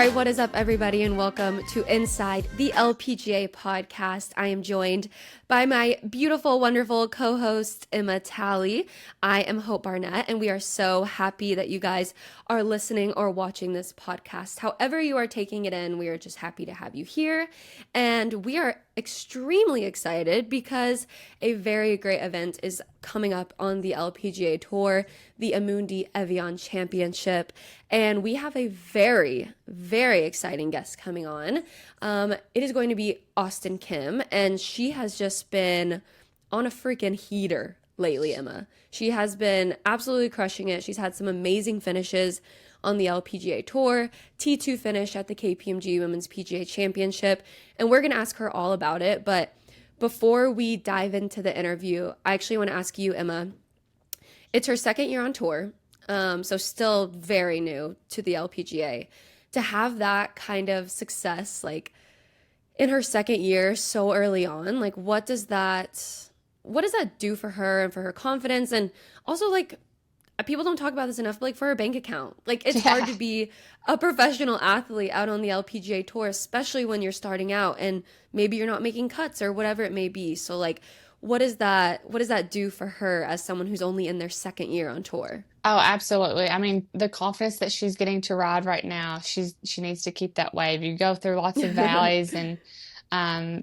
right, what is up, everybody, and welcome to Inside the LPGA Podcast. I am joined by my beautiful, wonderful co-host, Emma Talley. I am Hope Barnett, and we are so happy that you guys are listening or watching this podcast. However you are taking it in, we are just happy to have you here, and we are extremely excited because a very great event is coming up on the LPGA Tour, the Amundi Evian Championship, and we have a very, very exciting guest coming on. It is going to be Auston Kim, and she has just been on a freaking heater lately, Emma. She has been absolutely crushing it. She's had some amazing finishes on the LPGA Tour, T2 finish at the KPMG Women's PGA Championship, and we're going to ask her all about it. But before we dive into the interview, I actually want to ask you, Emma, it's her second year on tour, so still very new to the LPGA. To have that kind of success, like in her second year so early on, like what does that do for her and for her confidence? And also, like, people don't talk about this enough, but like for her bank account, like it's hard to be a professional athlete out on the LPGA Tour, especially when you're starting out and maybe you're not making cuts or whatever it may be. So like, what does that do for her as someone who's only in their second year on tour? Oh, absolutely. I mean, the confidence that she's getting to ride right now, she needs to keep that wave. You go through lots of valleys and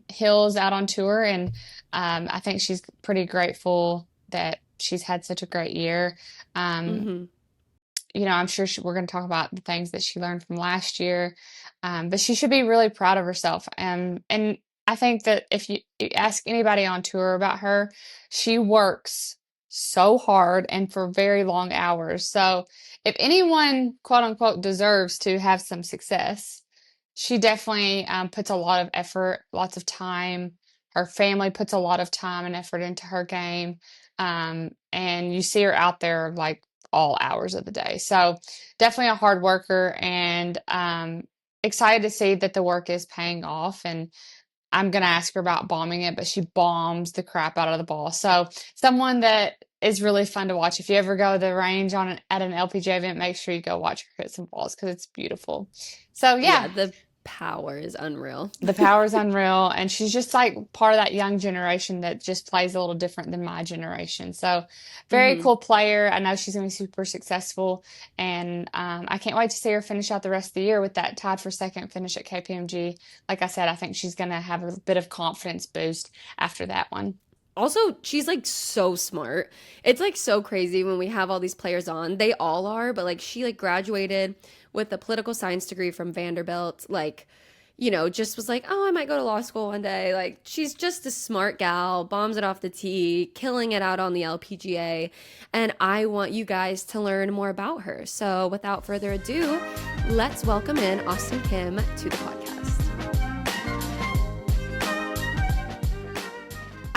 hills out on tour, and I think she's pretty grateful that she's had such a great year. You know, I'm sure we're going to talk about the things that she learned from last year, but she should be really proud of herself. And I think that if you ask anybody on tour about her, she works so hard and for very long hours. So if anyone, quote unquote, deserves to have some success, she definitely puts a lot of effort, lots of time. Her family puts a lot of time and effort into her game. And you see her out there like all hours of the day. So definitely a hard worker, and excited to see that the work is paying off. And I'm going to ask her about bombing it, but she bombs the crap out of the ball. So someone that is really fun to watch. If you ever go to the range at an LPGA event, make sure you go watch her hit some balls because it's beautiful. So yeah, the power is unreal. The power is unreal. And she's just like part of that young generation that just plays a little different than my generation. So very cool player. I know she's going to be super successful. And I can't wait to see her finish out the rest of the year with that tied for second finish at KPMG. Like I said, I think she's going to have a bit of confidence boost after that one. Also, she's like so smart. It's like so crazy when we have all these players on. They all are, but like she like graduated with a political science degree from Vanderbilt. Like, you know, just was like, oh, I might go to law school one day. Like, she's just a smart gal, bombs it off the tee, killing it out on the LPGA. And I want you guys to learn more about her. So without further ado, let's welcome in Auston Kim to the podcast.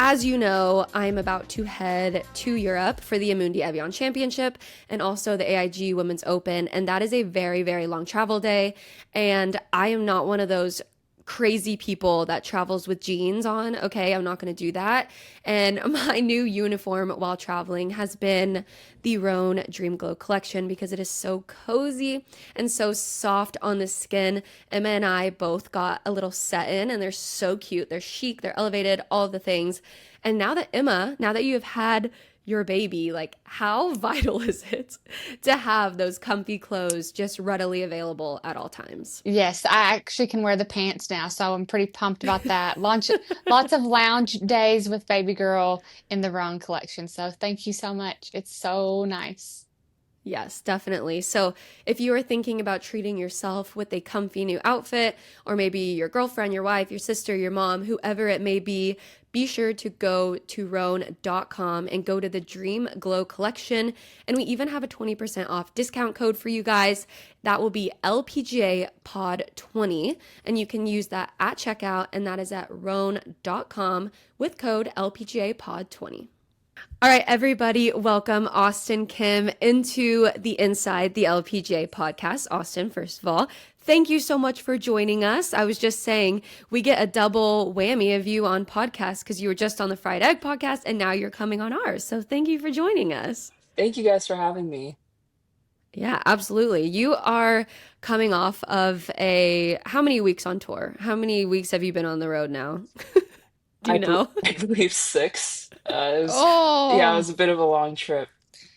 As you know, I'm about to head to Europe for the Amundi Evian Championship and also the AIG Women's Open, and that is a very, very long travel day, and I am not one of those crazy people that travels with jeans on. Okay, I'm not going to do that. And my new uniform while traveling has been the Rhone Dream Glow collection because it is so cozy and so soft on the skin. Emma and I both got a little set in, and they're so cute. They're chic, they're elevated, all of the things. And now that you have had your baby, like how vital is it to have those comfy clothes just readily available at all times? Yes, I actually can wear the pants now, so I'm pretty pumped about that. Lots of lounge days with baby girl in the Rhone collection. So thank you so much. It's so nice. Yes, definitely. So if you are thinking about treating yourself with a comfy new outfit, or maybe your girlfriend, your wife, your sister, your mom, whoever it may be sure to go to Rhone.com and go to the Dream Glow collection. And we even have a 20% off discount code for you guys. That will be LPGA Pod 20. And you can use that at checkout. And that is at Rhone.com with code LPGA Pod 20. All right, everybody, welcome Auston Kim into the Inside the LPGA podcast. Auston, first of all, thank you so much for joining us. I was just saying we get a double whammy of you on podcasts because you were just on the Fried Egg podcast and now you're coming on ours. So thank you for joining us. Thank you guys for having me. Yeah, absolutely. You are coming off of how many weeks on tour? How many weeks have you been on the road now? Do you know? I believe 6. Yeah, it Oh, was a bit of a long trip.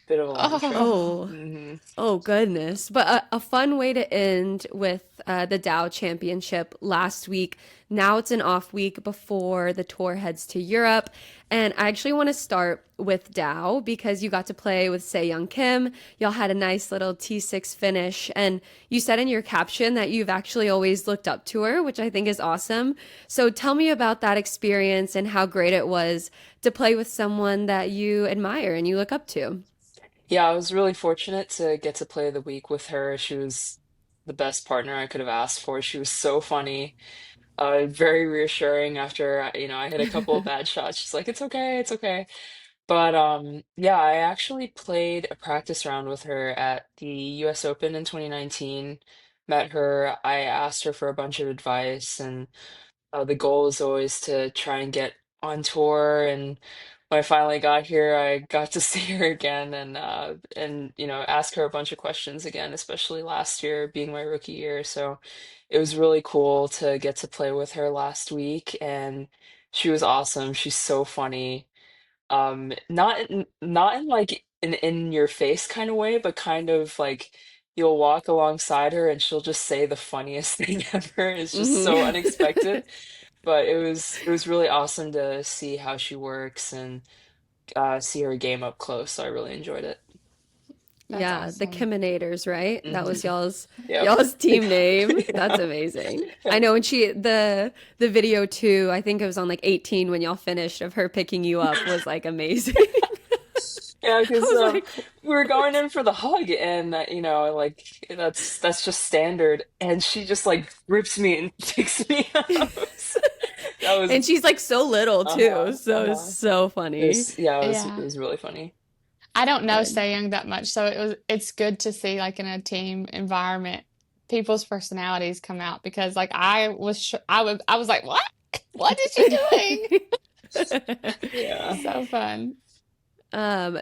Bit of a long trip. oh, Oh, Hmm. oh goodness. But a fun way to end with the Dow Championship last week. Now it's an off week before the tour heads to Europe. And I actually want to start with Dow because you got to play with Young Kim. Y'all had a nice little T6 finish. And you said in your caption that you've actually always looked up to her, which I think is awesome. So tell me about that experience and how great it was to play with someone that you admire and you look up to. Yeah, I was really fortunate to get to play the week with her. She was the best partner I could have asked for. She was so funny, very reassuring after, I hit a couple of bad shots. She's like, "It's okay, it's okay." But yeah, I actually played a practice round with her at the US Open in 2019. Met her, I asked her for a bunch of advice, and the goal is always to try and get on tour. And when I finally got here, I got to see her again and ask her a bunch of questions again, especially last year being my rookie year. So it was really cool to get to play with her last week, and she was awesome. She's so funny. Not in like an in your face kind of way, but kind of like you'll walk alongside her and she'll just say the funniest thing ever. It's just so Hmm. unexpected. But it was really awesome to see how she works and see her game up close. So I really enjoyed it. that's Yeah, the awesome. Kiminators, right? That was Hmm. y'all's Yep. team name. That's Yeah. amazing. I know when the video too, I think it was on like 18 when y'all finished of her picking you up was like amazing. Yeah, I because was like, we were going in for the hug, and like that's just standard, and she just like grips me and takes me out. That was and she's like so little too, uh-huh, so it's uh-huh. so funny. It Yeah. was really funny. I don't know Good. So Young that much, so it's good to see like in a team environment people's personalities come out because like I was like, "What? What is she doing?" Yeah. So fun.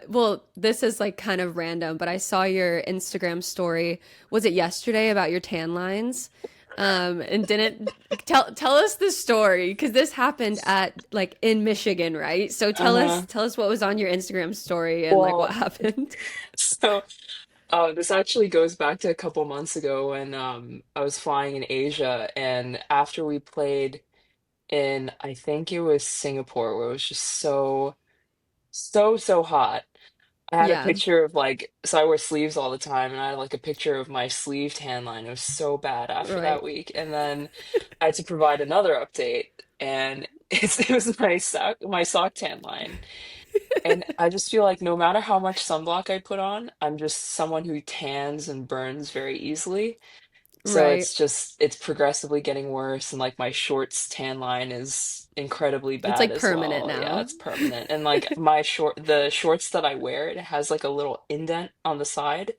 Well, this is like kind of random, but I saw your Instagram story. Was it yesterday about your tan lines? And didn't tell us the story because this happened at like in Michigan, right? So Uh-huh. tell us what was on your Instagram story and like what Well, happened. so this actually goes back to a couple months ago when I was flying in Asia, and after we played in, I think it was Singapore, where it was just so hot. I had a Yeah, picture of like, so I wear sleeves all the time, and I had like a picture of my sleeve tan line. It was so bad after that right, week, and then I had to provide another update, and it was my sock tan line. And I just feel like no matter how much sunblock I put on, I'm just someone who tans and burns very easily. So right. it's progressively getting worse, and like my shorts tan line is incredibly It's bad like as permanent well. Yeah, now. it's permanent. And like the shorts that I wear, it has like a little indent on the side.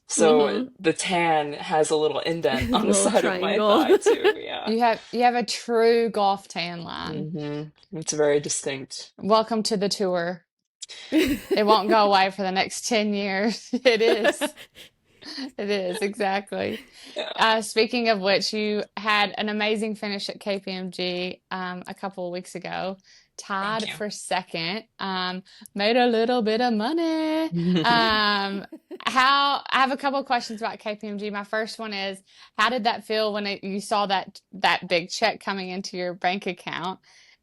So Mm-hmm. the tan has a little indent on the Little side of my triangle. thigh too. Yeah. You have a true golf tan line. It's very distinct. Welcome to the tour. It won't go away for the next 10 years. It is. It is, exactly. Yeah. Speaking of which, you had an amazing finish at KPMG a couple of weeks ago, Thank tied you. for second, made a little bit of money. How I have a couple of questions about KPMG. My first one is, how did that feel when you saw that big check coming into your bank account?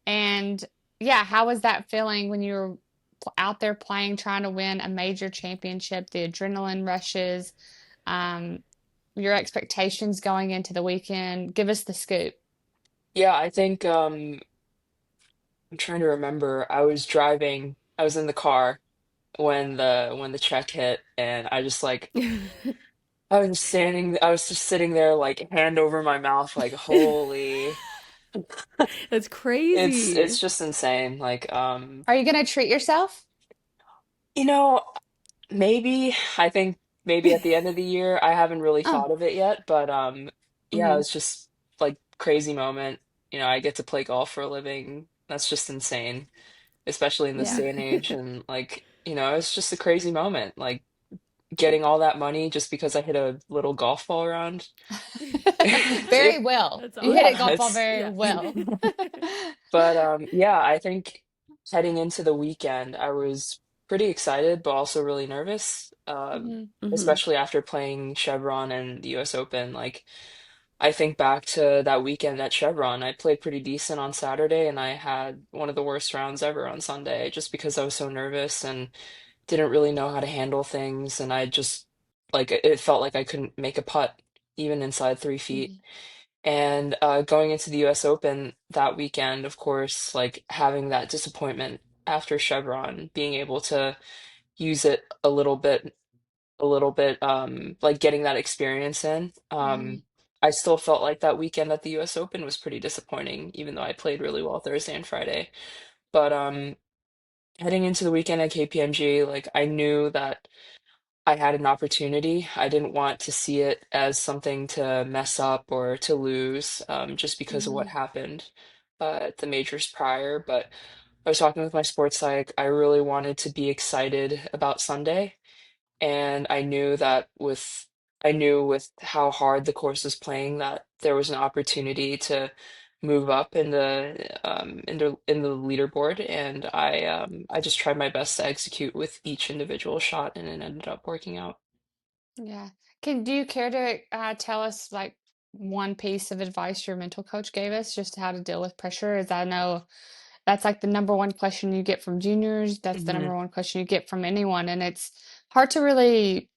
And yeah, how was that feeling when you were out there playing, trying to win a major championship, the adrenaline rushes? Um, your expectations going into the weekend. Give us the scoop. Yeah, I think I'm trying to remember. I was in the car when the check hit, and I was just sitting there like hand over my mouth like holy. That's It's crazy. just insane. Like Are you going to treat yourself? you know, maybe I think maybe at the end of the year. I haven't really Oh, thought of it yet, but yeah, Hmm. it's just like crazy moment. I get to play golf for a living. That's just insane, especially in this yeah. day and age. And like, it's just a crazy moment. Like getting all that money just because I hit a little golf ball around. Very It, well. That's You hit it yeah, golf awesome. ball it's very Yeah. well. but yeah, I think heading into the weekend, I was pretty excited, but also really nervous, Hmm. Hmm. especially after playing Chevron and the US Open. Like, I think back to that weekend at Chevron, I played pretty decent on Saturday, and I had one of the worst rounds ever on Sunday just because I was so nervous and didn't really know how to handle things. And I just, like, it felt like I couldn't make a putt even inside 3 feet. Hmm. And going into the US Open that weekend, of course, like having that disappointment after Chevron, being able to use it a little bit, like getting that experience in. Hmm. I still felt like that weekend at the US Open was pretty disappointing, even though I played really well Thursday and Friday. But heading into the weekend at KPMG, like I knew that I had an opportunity. I didn't want to see it as something to mess up or to lose, just because of what Hmm. happened at the majors prior. But I was talking with my sports psych. I really wanted to be excited about Sunday, and I knew with how hard the course was playing that there was an opportunity to move up in the leaderboard, and I just tried my best to execute with each individual shot, and it ended up working out. Yeah. Do you care to tell us like one piece of advice your mental coach gave us, just how to deal with pressure? As I know that's like the number one question you get from juniors. That's the Mhm. number one question you get from anyone. And it's hard to really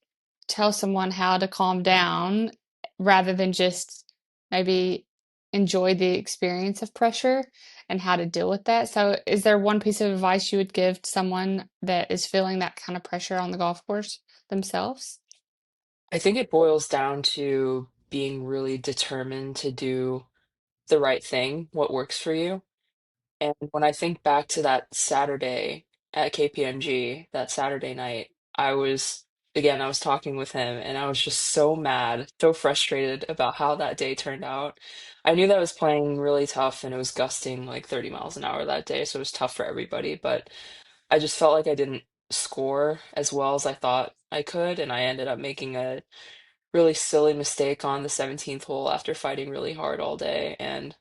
tell someone how to calm down rather than just maybe enjoy the experience of pressure and how to deal with that. So, is there one piece of advice you would give to someone that is feeling that kind of pressure on the golf course themselves? I think it boils down to being really determined to do the right thing, what works for you. And when I think back to that Saturday at KPMG, that Saturday night, I was talking with him and I was just so mad, so frustrated about how that day turned out. I knew that I was playing really tough and it was gusting like 30 miles an hour that day, so it was tough for everybody, but I just felt like I didn't score as well as I thought I could, and I ended up making a really silly mistake on the 17th hole after fighting really hard all day. And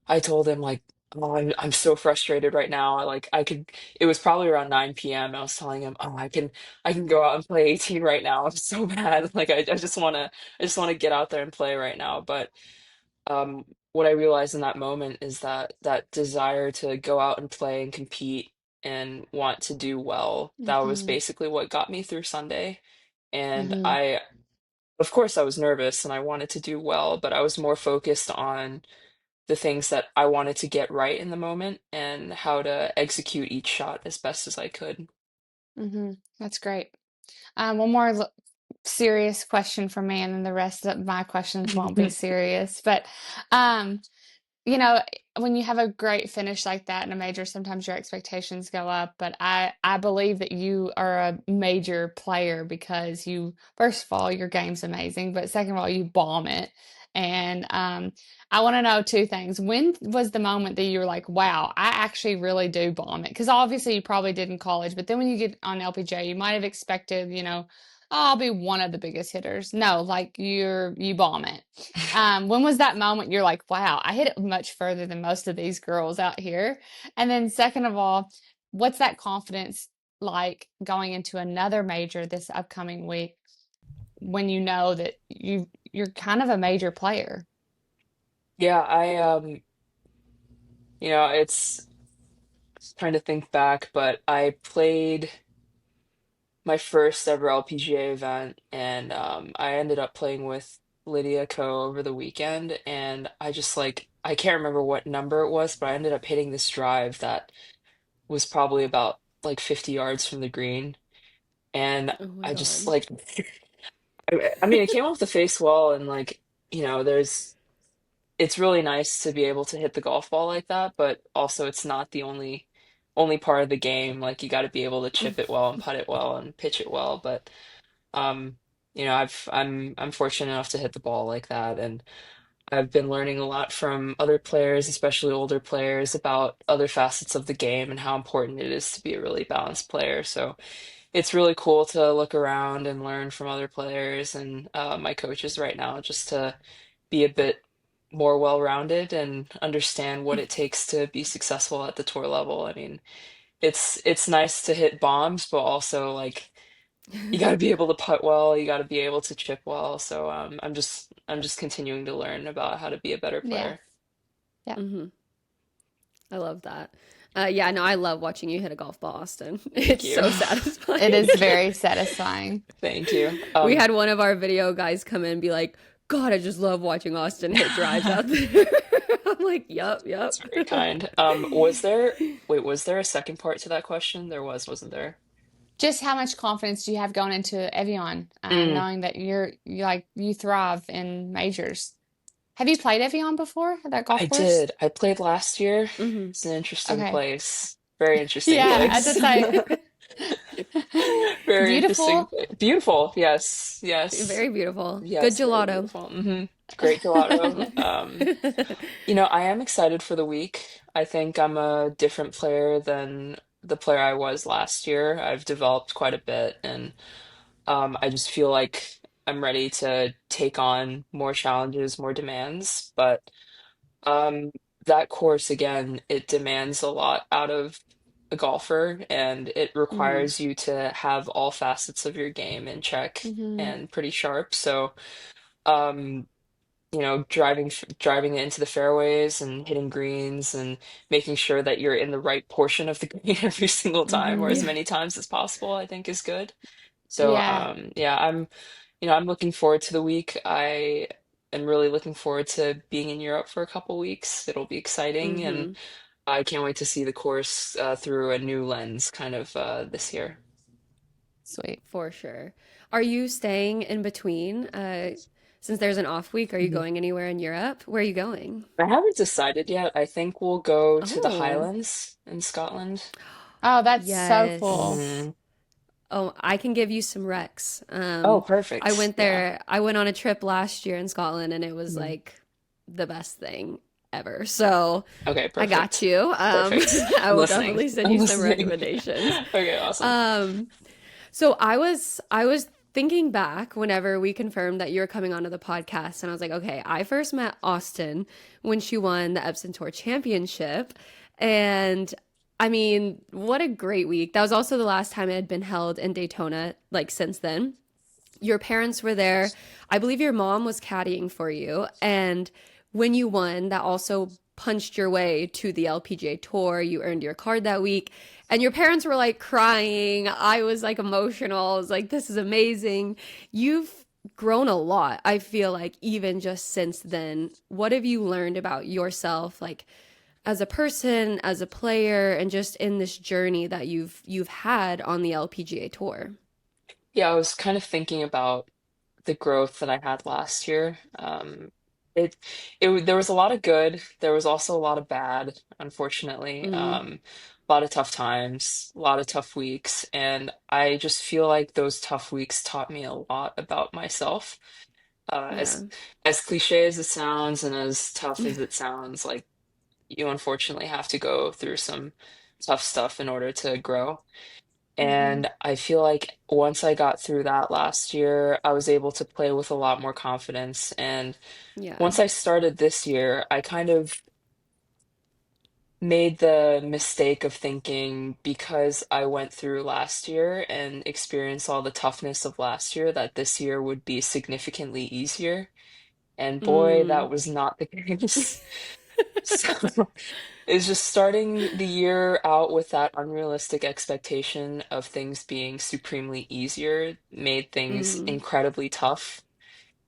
I told him like, "Oh, I'm so frustrated right now. I could." It was probably around 9 p.m. I was telling him, "Oh, I can go out and play 18 right now. I'm so bad. Like I just wanna get out there and play right now." But what I realized in that moment is that that desire to go out and play and compete and want to do well, that was Hmm. basically what got me through Sunday. And Hmm. of course, I was nervous and I wanted to do well, but I was more focused on the things that I wanted to get right in the moment and how to execute each shot as best as I could. Hmm. That's great. One more serious question for me, and then the rest of my questions won't be serious. But um, you know, when you have a great finish like that in a major, sometimes your expectations go up. But I believe that you are a major player because you, first of all, your game's amazing, but second of all, you bomb it. And I want to know two things. When was the moment that you were like, wow, I actually really do bomb it? Because obviously you probably did in college, but then when you get on LPGA, you might have expected, oh, I'll be one of the biggest hitters. No, like you bomb it. When was that moment you're like, wow, I hit it much further than most of these girls out here? And then second of all, what's that confidence like going into another major this upcoming week when you know that you're kind of a major player? Yeah, it's trying to think back, but I played my first ever LPGA event, and I ended up playing with Lydia Ko over the weekend, and I can't remember what number it was, but I ended up hitting this drive that was probably about like 50 yards from the green, and Oh my I just God. like I mean it came off the face wall, and like there's it's really nice to be able to hit the golf ball like that, but also it's not the only part of the game. Like you got to be able to chip it well and putt it well and pitch it well. But um, I'm fortunate enough to hit the ball like that, and I've been learning a lot from other players, especially older players, about other facets of the game and how important it is to be a really balanced player. So it's really cool to look around and learn from other players and my coaches right now, just to be a bit more well-rounded and understand what it takes to be successful at the tour level. I mean, it's nice to hit bombs, but also like you got to be able to putt well, you got to be able to chip well. So I'm just continuing to learn about how to be a better Yeah. player. Yeah. Hmm. I love that. Yeah, no, I love watching you hit a golf ball, Austin. Thank It's you. so It satisfying. is very satisfying. Thank you. We had one of our video guys come in and be like, God, I just love watching Austin hit drives out there. I'm like, yup, That's yup. very kind. Was there a second part to that question? There was, wasn't there? Just how much confidence do you have going into Evian, Mm, knowing that you thrive in majors? Have you played Evian before, that I golf course? did. I played last year. Hmm. It's an interesting Okay. place. Very interesting Yeah, I have to place. say, Very interesting beautiful. place. Beautiful. Yes. Yes. Very beautiful. Good Yes, very gelato. beautiful. Great gelato. I am excited for the week. I think I'm a different player than the player I was last year. I've developed quite a bit, and I just feel like I'm ready to take on more challenges, more demands. But um, that course, again, it demands a lot out of a golfer, and it Hmm. requires you to have all facets of your game in check Hmm. and pretty sharp. So, um, driving it into the fairways and hitting greens and making sure that you're in the right portion of the green every single time or as Hmm. Yeah. many times as possible, I think is good. So, Yeah, yeah, I'm looking forward to the week. I am really looking forward to being in Europe for a couple weeks. It'll be exciting, and Hmm. I can't wait to see the course through a new lens kind of this year. sweet. For sure. Are you staying in between? Since there's an off week, are you Mhm. going anywhere in Europe? Where are you going? I haven't decided yet. I think we'll go to the Oh, Highlands in Scotland. Oh, that's so cool. yes. Hmm. Oh, I can give you some recs. Oh, I perfect. went Yeah. there. I went on a trip last year in Scotland, and it was Mhm. like the best thing ever. So Okay, I got perfect. you. Perfect. I I'm will listening. definitely send I'm you some listening. recommendations. Okay, awesome. Um, so I was thinking back whenever we confirmed that you were coming onto the podcast, and I was like, okay, I first met Austin when she won the Epson Tour Championship, and I mean, what a great week. That was also the last time it had been held in Daytona, like since then. Your parents were there. I believe your mom was caddying for you. And when you won, that also punched your way to the LPGA Tour. You earned your card that week. And your parents were like crying. I was like emotional. I was like, this is amazing. You've grown a lot, I feel like, even just since then. What have you learned about yourself, like as a person, as a player, and just in this journey that you've had on the LPGA Tour? Yeah, I was kind of thinking about the growth that I had last year. It there was a lot of good. There was also a lot of bad, unfortunately. Mm, A lot of tough times, a lot of tough weeks, and I just feel like those tough weeks taught me a lot about myself. Uh, yeah. as as cliche as it sounds, and as tough as it sounds, like you unfortunately have to go through some tough stuff in order to grow. Hmm. And I feel like once I got through that last year, I was able to play with a lot more confidence. And Yeah. once I started this year, I kind of made the mistake of thinking because I went through last year and experienced all the toughness of last year, that this year would be significantly easier. And boy, Mm. that was not the case. So it's just starting the year out with that unrealistic expectation of things being supremely easier made things Mm. incredibly tough.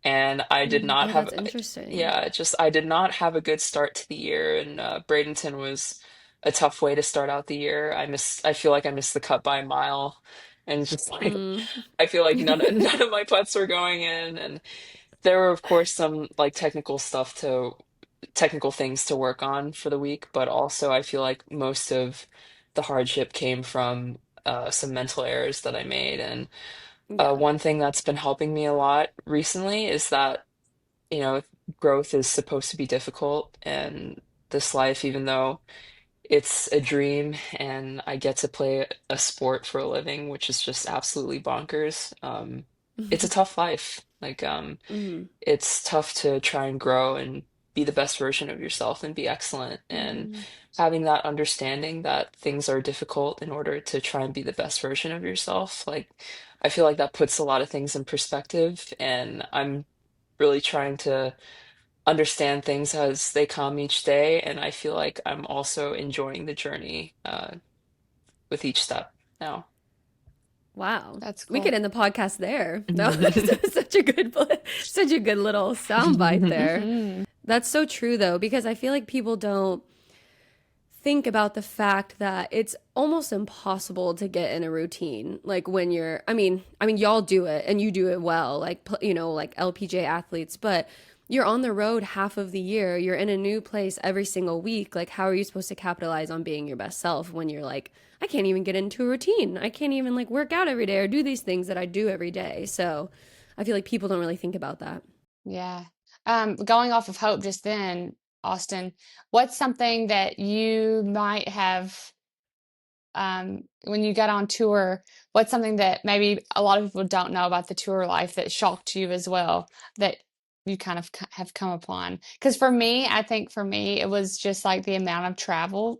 And I did not Oh, have, that's interesting. yeah, I did not have a good start to the year. And Bradenton was a tough way to start out the year. I feel like I missed the cut by a mile. And just like, Mm. I feel like none of my putts were going in. And there were, of course, some like technical things to work on for the week, but also I feel like most of the hardship came from some mental errors that I made. And Yeah. one thing that's been helping me a lot recently is that, you know, growth is supposed to be difficult, and this life, even though it's a dream and I get to play a sport for a living, which is just absolutely bonkers, it's a tough life. Mhm. It's tough to try and grow and be the best version of yourself and be excellent. And Mhm. having that understanding that things are difficult in order to try and be the best version of yourself, like, I feel like that puts a lot of things in perspective. And I'm really trying to understand things as they come each day. And I feel like I'm also enjoying the journey with each step now. Wow. That's We could cool. end the podcast there. No, such a good, such a good little soundbite there. Hmm. That's so true though, because I feel like people don't think about the fact that it's almost impossible to get in a routine. Like when you're, I mean, y'all do it and you do it well, like, like LPGA athletes, but you're on the road half of the year. You're in a new place every single week. Like, how are you supposed to capitalize on being your best self when you're like, I can't even get into a routine. I can't even like work out every day or do these things that I do every day. So I feel like people don't really think about that. Yeah. Going off of Hope just then, Austin, what's something that you might have when you got on tour, what's something that maybe a lot of people don't know about the tour life that shocked you as well, that you kind of have come upon? Because for me, I think for me, it was just like the amount of travel.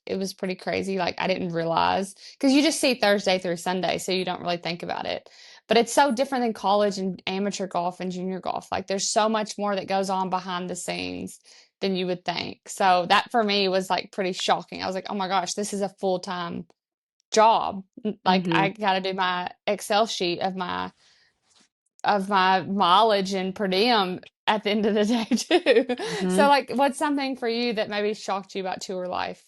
It was pretty crazy. Like I didn't realize, because you just see Thursday through Sunday, so you don't really think about it. But it's so different than college and amateur golf and junior golf. Like there's so much more that goes on behind the scenes than you would think. So that for me was like pretty shocking. I was like, oh my gosh, this is a full-time job. Like Hmm. I got to do my Excel sheet of my mileage and per diem at the end of the day too. Hmm. So like what's something for you that maybe shocked you about tour life?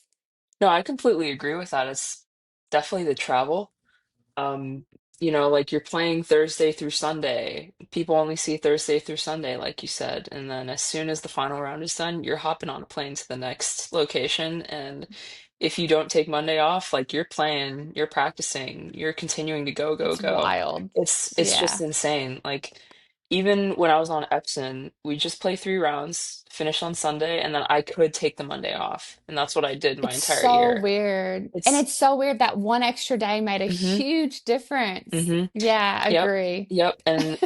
No, I completely agree with that. It's definitely the travel. Um, like you're playing Thursday through Sunday. People only see Thursday through Sunday, like you said. And then as soon as the final round is done, you're hopping on a plane to the next location. And if you don't take Monday off, like you're playing, you're practicing, you're continuing to go, go, It's go. wild. It's just Yeah. insane. Like even when I was on Epson, we just play 3 rounds, finish on Sunday, and then I could take the Monday off. And that's what I did my It's entire so year. weird. And It's it's so weird that one extra day made a mhm, huge difference. mhm. Yeah, I Yep. agree. Yep. And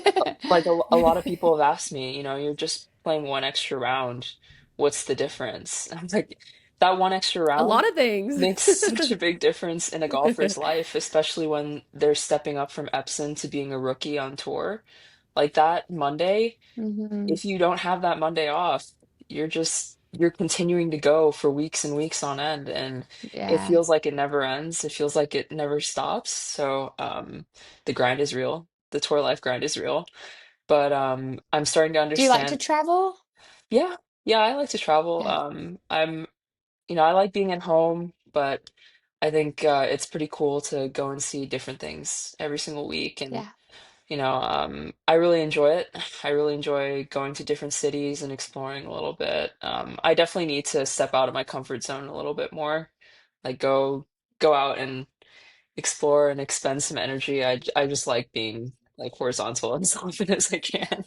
like a lot of people have asked me, you're just playing one extra round. What's the difference? I'm like, that one extra A round lot of things. makes such a big difference in a golfer's life, especially when they're stepping up from Epson to being a rookie on tour. Like that Monday, Hmm. if you don't have that Monday off, you're continuing to go for weeks and weeks on end, and it Yeah. feels like it never ends. It feels like it never stops. So the grind is real. The tour life grind is real. But I'm starting to Do you like to understand. travel? Yeah, yeah, I like to travel. Yeah. I like being at home, but I think it's pretty cool to go and see different things every single week. And Yeah. I really enjoy it. I really enjoy going to different cities and exploring a little bit. I definitely need to step out of my comfort zone a little bit more, like go out and explore and expend some energy. I just like being like horizontal as often as I can.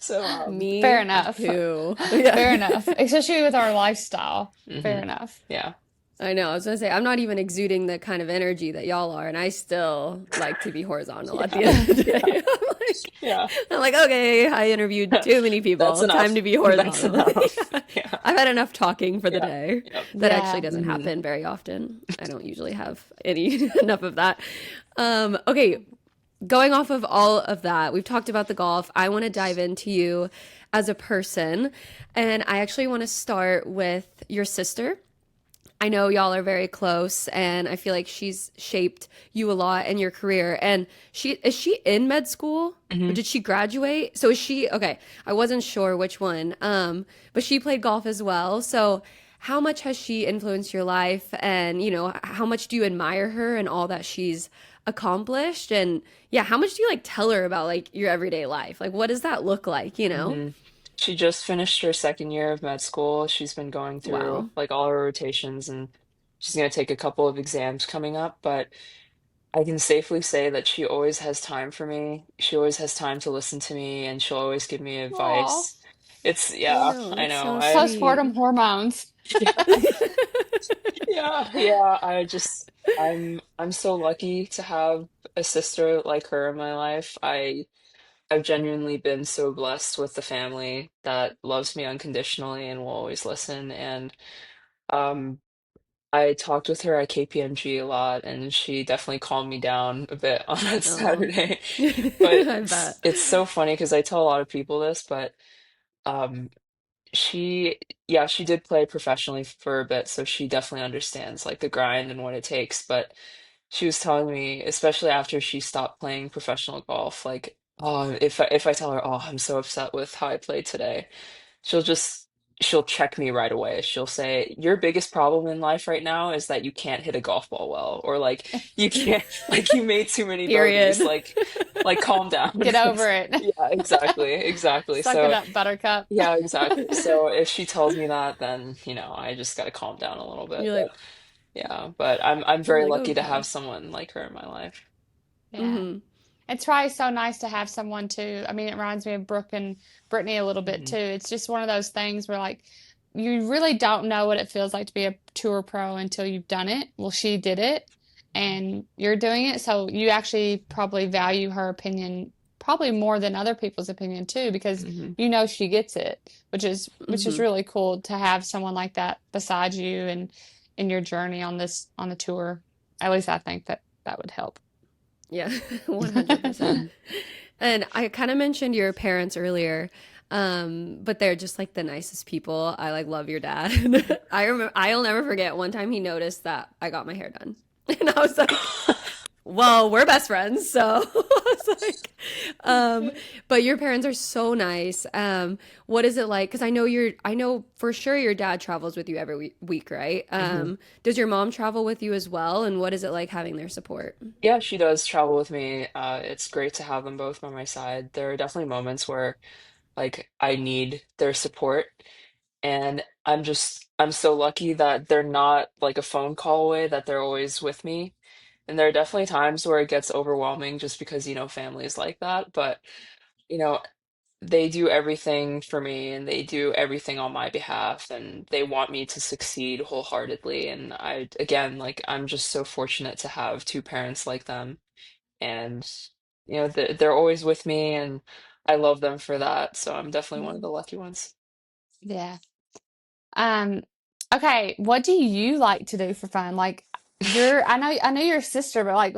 So Fair Me enough. too. Yeah. Fair enough. Especially with our lifestyle. Fair hmm enough. yeah. I know. I was gonna say I'm not even exuding the kind of energy that y'all are, and I still like to be horizontal at Yeah. the end of the day. Yeah. Yeah. I'm like, okay, I interviewed too many That's people. Time enough. to be That's horizontal. enough. Yeah. I've had enough talking for the Yeah. day. Yep. That actually Yeah. doesn't hmm happen very often. I don't usually have any enough of that. Okay, going off of all of that, we've talked about the golf. I want to dive into you as a person, and I actually want to start with your sister. I know y'all are very close, and I feel like she's shaped you a lot in your career. And she in med school? Or hmm did she graduate? So is she okay? I wasn't sure which one. But she played golf as well. So how much has she influenced your life? And how much do you admire her and all that she's accomplished? And yeah, how much do you like tell her about like your everyday life? Like what does that look like, you know? hmm She just finished her second year of med school. She's been going through Wow. like all her rotations, and she's going to take a couple of exams coming up, but I can safely say that she always has time for me. She always has time to listen to me, and she'll always give me Aw. advice. It's I yeah, know, I it's know. so I sweet. Postpartum hormones. yeah, yeah. I'm so lucky to have a sister like her in my life. I've genuinely been so blessed with the family that loves me unconditionally and will always listen. And um, I talked with her at KPMG a lot, and she definitely calmed me down a bit on that Oh, Saturday. But I it's bet. it's so funny because I tell a lot of people this, but um, she, yeah, she did play professionally for a bit, so she definitely understands like the grind and what it takes. But she was telling me, especially after she stopped playing professional golf, like, oh, if I tell her, oh, I'm so upset with how I played today, she'll just she'll check me right away. She'll say, "Your biggest problem in life right now is that you can't hit a golf ball well, or like you can't like you made too many bogeys. Period. Like calm down." Get over it. Yeah, exactly, exactly. Suck it So up, buttercup. yeah, exactly. So if she tells me that, then I just got to calm down a little bit. You're like, But yeah, but I'm you're very like, lucky to have okay. someone like her in my life. Yeah. Hmm. It's probably so nice to have someone too. I mean, it reminds me of Brooke and Brittany a little bit Hmm. too. It's just one of those things where like you really don't know what it feels like to be a tour pro until you've done it. Well, she did it and you're doing it, so you actually probably value her opinion probably more than other people's opinion too because Hmm. you know she gets it, which is Hmm. really cool to have someone like that beside you and in your journey on the tour. At least I think that that would help. Yeah, 100%. And I kind of mentioned your parents earlier, but they're just like the nicest people. I like love your dad. I'll never forget one time he noticed that I got my hair done. And I was like, well, we're best friends, so I was like, but your parents are so nice. What is it like? Because I know for sure your dad travels with you every week, right? Hmm. Does your mom travel with you as well? And what is it like having their support? Yeah, she does travel with me. It's great to have them both by my side. There are definitely moments where like I need their support, and I'm so lucky that they're not like a phone call away, that they're always with me. And there are definitely times where it gets overwhelming just because, family is like that. But, you know, they do everything for me and they do everything on my behalf and they want me to succeed wholeheartedly. And again, like, I'm just so fortunate to have two parents like them. And, they're always with me and I love them for that. So I'm definitely one of the lucky ones. Yeah. Um, okay, what do you like to do for fun? Like I know your sister, but like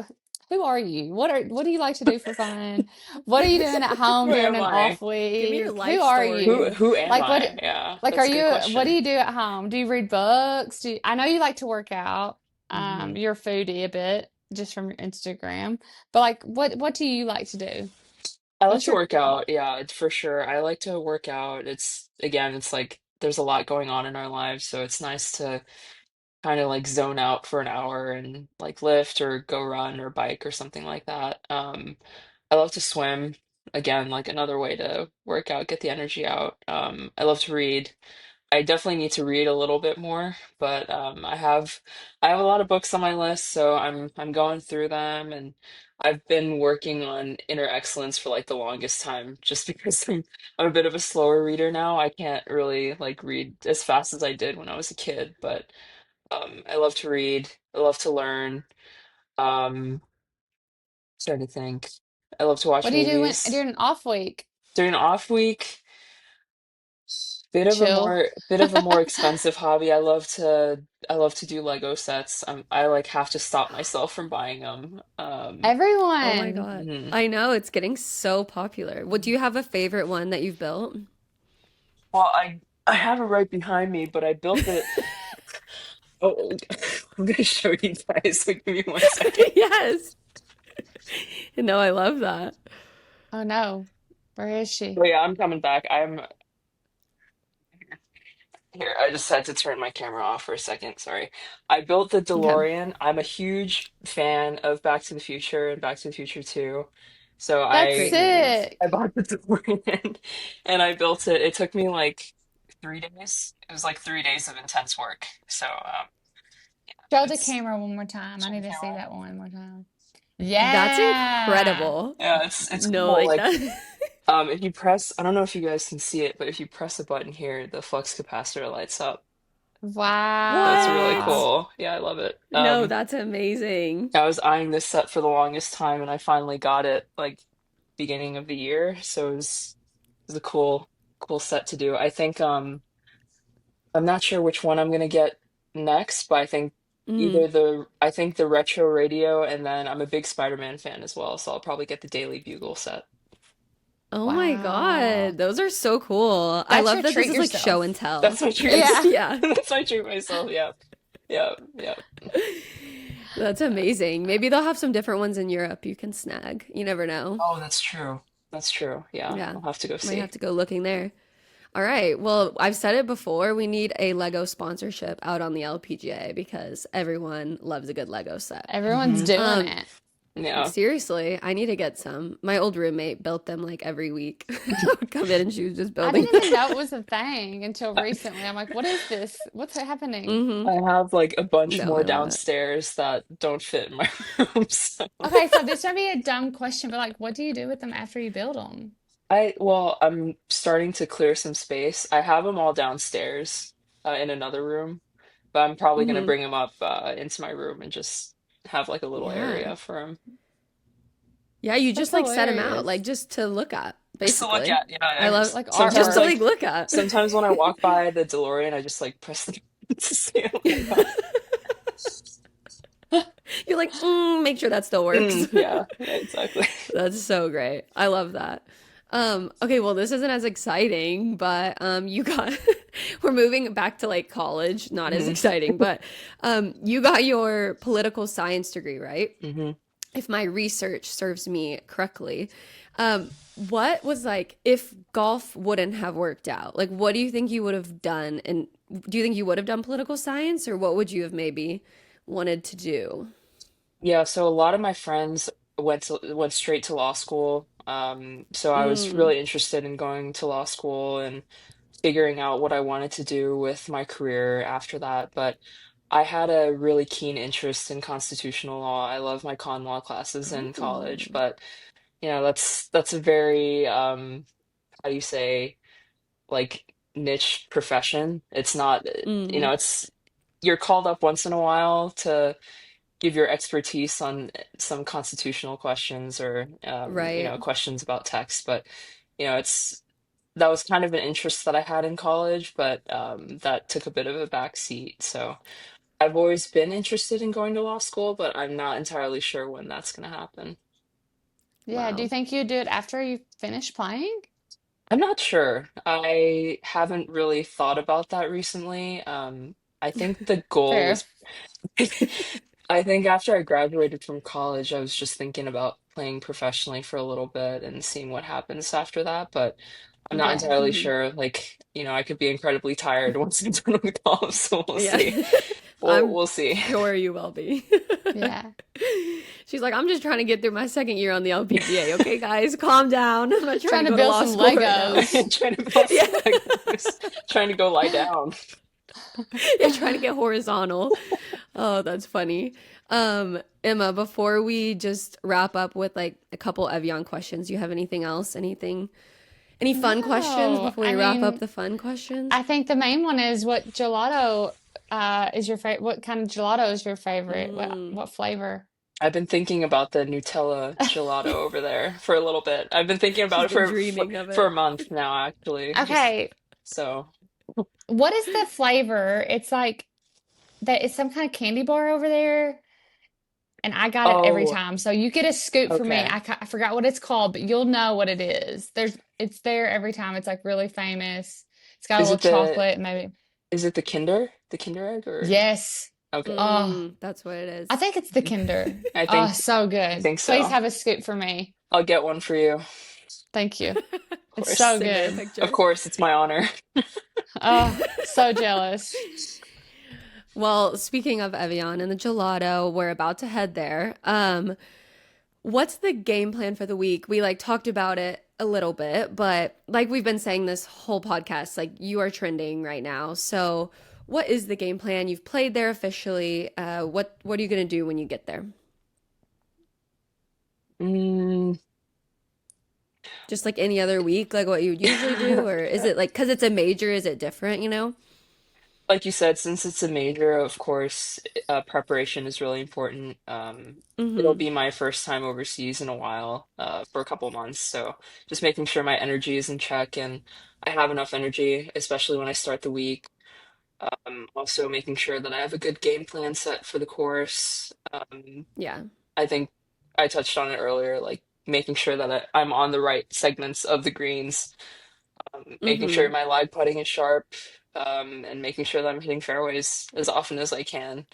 who are you? What do you like to do for fun? What are you doing at home Who during am an I? off Give me your week? Who life are Who you? story. who am Like I? Yeah, are that's a good you what do question. you do at home? Do you read books? I know you like to work out. Hmm. You're a foodie a bit just from your Instagram. But like what do you like to do? I like What's to your work out, yeah, for sure. I like to work out. It's like there's a lot going on in our lives, so it's nice to kind of like zone out for an hour and like lift or go run or bike or something like that. I love to swim. Again, like another way to work out, get the energy out. I love to read. I definitely need to read a little bit more, but I have a lot of books on my list, so I'm going through them, and I've been working on inner excellence for like the longest time, just because I'm a bit of a slower reader now. I can't really like read as fast as I did when I was a kid, but I love to read. I love to learn. Trying to think. I love to watch what do you do movies. during an off week? During an off week, Chill. bit of a more expensive hobby. I love to do Lego sets. I like have to stop myself from buying them. Oh my Everyone. God. Mhm. I know it's getting so popular. What do you have a favorite one that you've built? Well, I have it right behind me, but I built it. Oh, I'm gonna show you guys. So give me 1 second. Yes. No, I love that. Oh no. Where is Oh she? yeah, I'm coming back. I'm here. I just had to turn my camera off for a second. Sorry. I built the Okay. DeLorean. I'm a huge fan of Back to the Future and Back to the Future 2. So That's Great I movies. I sick. bought the DeLorean and I built it. It took me like 3 days. It was like 3 days of intense work. So Show the it's camera one more time. I show the need to see camera. that one more time. That's Yeah. incredible. Yeah, it's No, cool. like Like that. If you press, I don't know if you guys can see it, but if you press a button here, the flux capacitor lights up. That's really What? Wow. cool. Yeah, I love it. No, that's amazing. I was eyeing this set for the longest time, and I finally got it like beginning of the year. So it was a cool set to do. I think I'm not sure which one I'm gonna get next, but I think Mm. I think the retro radio, and then I'm a big Spider-Man fan as well, so I'll probably get the Daily Bugle set. Oh my Wow. God. Those are so cool. I That's love your that this treat is like show and yourself. That's tell. my treat. It's, Yeah. yeah. That's my treat myself. Yeah, yeah, yeah. That's amazing. Maybe they'll have some different ones in Europe you can snag. You never know. Oh, that's true. That's true. Yeah, Yeah. I'll have to go Might see. have to go looking there. All right. Well, I've said it before. We need a Lego sponsorship out on the LPGA because everyone loves a good Lego set. Everyone's Hmm. doing Um, it. Yeah. Seriously, I need to get some. My old roommate built them like every week. I would come in and she was just I building didn't them. even know it was a thing until recently. I'm like, what is this? What's happening? Mm-hmm. I have like a bunch No, more I love it. downstairs that don't fit in my room. So Okay, so this might be a dumb question, but like, what do you do with them after you build them? well, I'm starting to clear some space. I have them all downstairs in another room, but I'm probably gonna Mm-hmm. bring them up into my room and just have like a little Yeah. area for them. Yeah, you That's just like set them out, like hilarious. just to look at, Just to look basically. at, yeah. I love Like just Sometimes to artwork. like like look at. sometimes when I walk by the DeLorean, I just like press the to see it light up. You're like, make sure that still works. Yeah, yeah, exactly. That's so great. I love that. Okay, well, this isn't as exciting, but you got we're moving back to like college, not as Hmm. exciting, but you got your political science degree, right? Hmm. If my research serves me correctly. Um, what was like if golf wouldn't have worked out? Like, what do you think you would have done? And do you think you would have done political science, or what would you have maybe wanted to do? Yeah, so a lot of my friends went straight to law school. So I was Mm, really interested in going to law school and figuring out what I wanted to do with my career after that. But I had a really keen interest in constitutional law. I love my con law classes in college, oh, but that's a very how do you say, like, niche profession. It's not, mm, it's you're called up once in a while to give your expertise on some constitutional questions or right. questions about text, but it's that was kind of an interest that I had in college, but that took a bit of a back seat. So I've always been interested in going to law school, but I'm not entirely sure when that's going to happen. Yeah, do you Wow. think you'd do it after you finish playing? I'm not sure. I haven't really thought about that recently. I think the goal Fair. was I think after I graduated from college, I was just thinking about playing professionally for a little bit and seeing what happens after that. But I'm not Yeah. entirely Mhm. sure. Like, I could be incredibly tired once I'm done with golf, so we'll Yeah. see. We'll I'm we'll see. sure you will be. Yeah. She's like, I'm just trying to get through my second year on the LPGA. Okay, guys, calm down. I'm not trying Trying to to go to build law some school right now. Legos. Trying to build Yeah. some Legos, trying to go lie down. Yeah, trying to get horizontal. Oh, that's funny. Emma, before we just wrap up with like a couple Evian questions, you have anything else? Any fun questions No, before I we wrap up mean, the fun questions? I think the main one is what gelato is your favorite? What kind of gelato is your favorite? What Mm. what flavor? I've been thinking about the Nutella gelato over there for a little bit. I've been thinking about She's it been for dreaming of for a it. month now, actually. Just Okay, so. what is the flavor? It's like that it's some kind of candy bar over there, and I got it every Oh, time. So you get a scoop for me. okay. I forgot what it's called, but you'll know what it is. It's there every time. It's like really famous. It's got a Is little it the chocolate, maybe. is it the Kinder? The Kinder egg or Yes. okay. Oh, That's what it I is. think it's the Kinder. I Oh, think so I good. think Please so. have a scoop for me. I'll get one for you. Of Thank you. It's so course. Send her a good. Of picture. course, it's my honor. Oh, so jealous. Well, speaking of Evian and the gelato, we're about to head there. What's the game plan for the week? We like talked about it a little bit, but like we've been saying this whole podcast, like you are trending right now. So, what is the game plan? You've played there officially. What are you gonna do when you get there? Mm, just like any other week, like what you would usually do? Or is it like, because it's a major, is it different, you know? Like you said, since it's a major, of course, preparation is really important. It'll Mm-hmm. be my first time overseas in a while, for a couple months. So just making sure my energy is in check and I have enough energy, especially when I start the week. Also making sure that I have a good game plan set for the course. Yeah. I think I touched on it earlier, like making sure that I'm on the right segments of the greens, making sure Mm-hmm. my lag putting is sharp, and making sure that I'm hitting fairways as often as I can.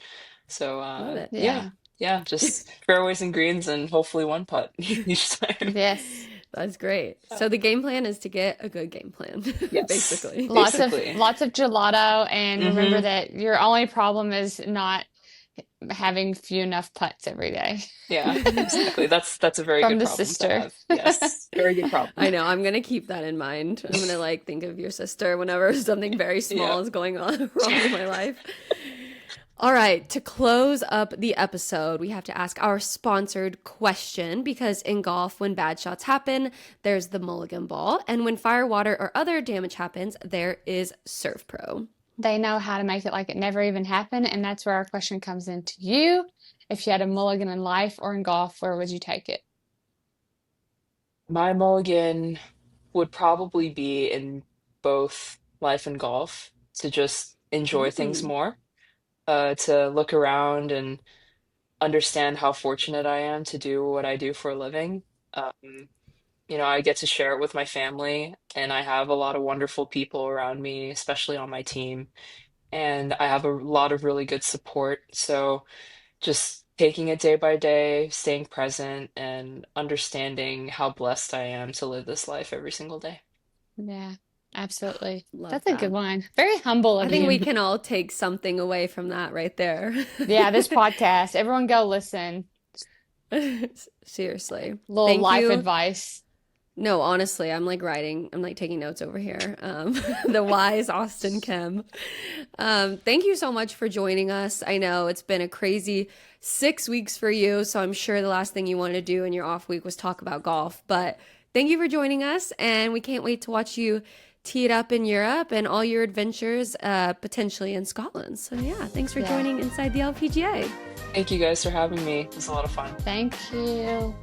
So Love it. yeah, Yeah. yeah, just fairways and greens and hopefully one putt each time. Yes. That's great. So Uh, the game plan is to get a good game plan, yes, basically. basically. Lots of gelato, and remember Hmm. that your only problem is not having few enough putts every day. Yeah, exactly. That's a very From good the problem to sister. have. Yes, very good problem. I know. I'm gonna keep that in mind. I'm gonna like think of your sister whenever something very Yeah. small is going on wrong in my life. All right, to close up the episode, we have to ask our sponsored question because in golf, when bad shots happen, there's the mulligan ball, and when fire, water, or other damage happens, there is Serve Pro. They know how to make it like it never even happened, and that's where our question comes into you. If you had a mulligan in life or in golf, where would you take it? My mulligan would probably be in both life and golf to just enjoy things Mm, more, to look around and understand how fortunate I am to do what I do for a living. Um, I get to share it with my family, and I have a lot of wonderful people around me, especially on my team, and I have a lot of really good support. So just taking it day by day, staying present, and understanding how blessed I am to live this life every single day. Yeah, absolutely. love That's a good that. one. Very humble I of think you. we can all take something away from that right there. Yeah, this podcast. Everyone go listen. Seriously. Little Thank life you. advice. No, honestly, I'm like taking notes over here. The wise Auston Kim. Thank you so much for joining us. I know it's been a crazy 6 weeks for you, so I'm sure the last thing you wanted to do in your off week was talk about golf. But thank you for joining us, and we can't wait to watch you tee it up in Europe and all your adventures, potentially in Scotland. So yeah, thanks for Yeah. joining Inside the LPGA. Thank you guys for having me. It was a lot of fun. Thank you.